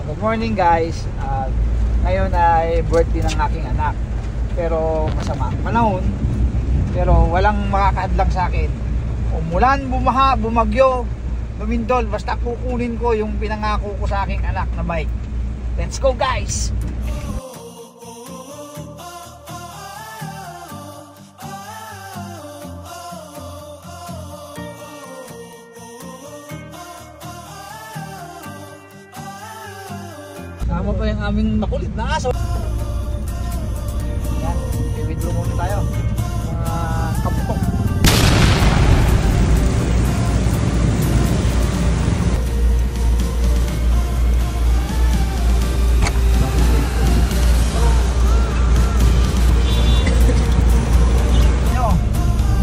Good morning guys. Ngayon ay birthday ng aking anak. Pero masama ang panahon. Pero walang makakaadlang sa akin. Umulan, bumaha, bumagyo, lumindol, basta kukunin ko yung pinangako ko sa aking anak na bike. Let's go guys! Sama pa yung aming makulit na aso. Yan, i-withdraw muna tayo. Mga kaputok.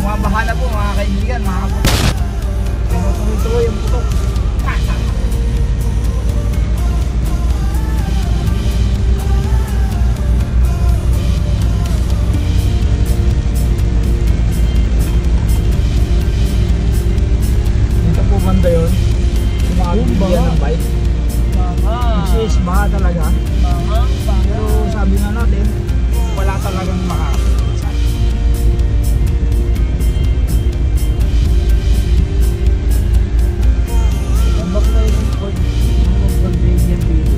Bumabaha na po mga kaibigan, mga kaputok. Tinutuloy yung putok. Banda yun, kumakabibiyan ng bike. Kasi baha talaga. Pero sabi nga natin, wala talagang makakapit sa atin. Tambak na yung pag-gradient dito.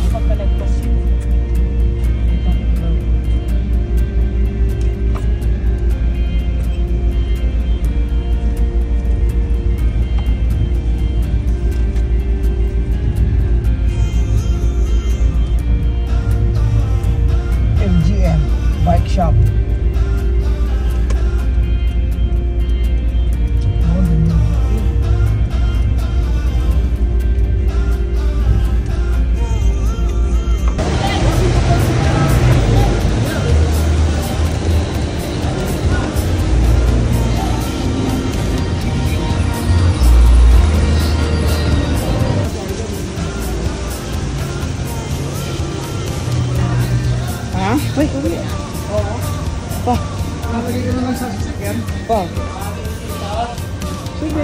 Pagkalagpas yun. Bike shop. Ha? Wait, wait. Oo. Pa. Nakapagay ka naman sa sasakyan? Pa. Sige.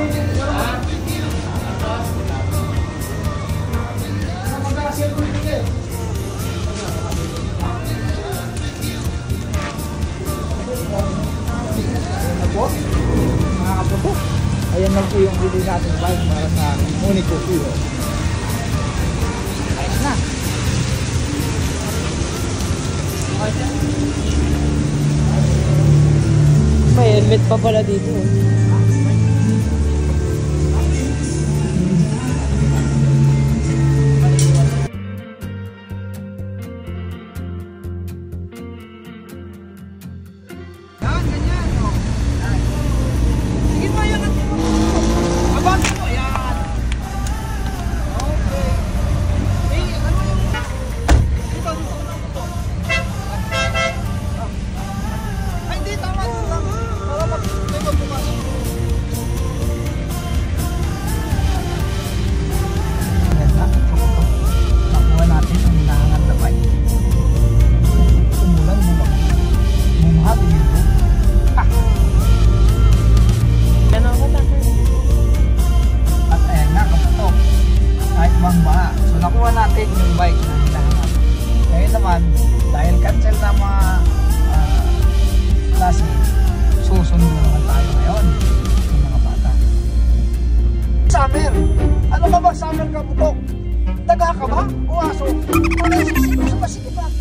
Mga kaputo. Ayan lang po yung bili natin bike para sa Unico Hero. Ayos na. May helmet pa pala dito. Yan, ganyan. Sige pa yan. Abangin mo. Yan. Okay. Eh, ano yung... Dito ko na ito. Ay, hindi. Tama. Para mag-pumasok. Yan na. Nakuha natin ang hinahangat na bike. Umulan, bumahag dito. Ano ako takot? At ayan nga, kaputok. Kahit bang baha. So nakuha natin yung bike na hinahangat. Ngayon naman, dahil cancel na mga klase, susundo naman tayo ngayon sa mga bata. Summer! Ano ka ba summer, kaputok? Daga ka ba? O aso? Ano yung susunod sa pasikip natin?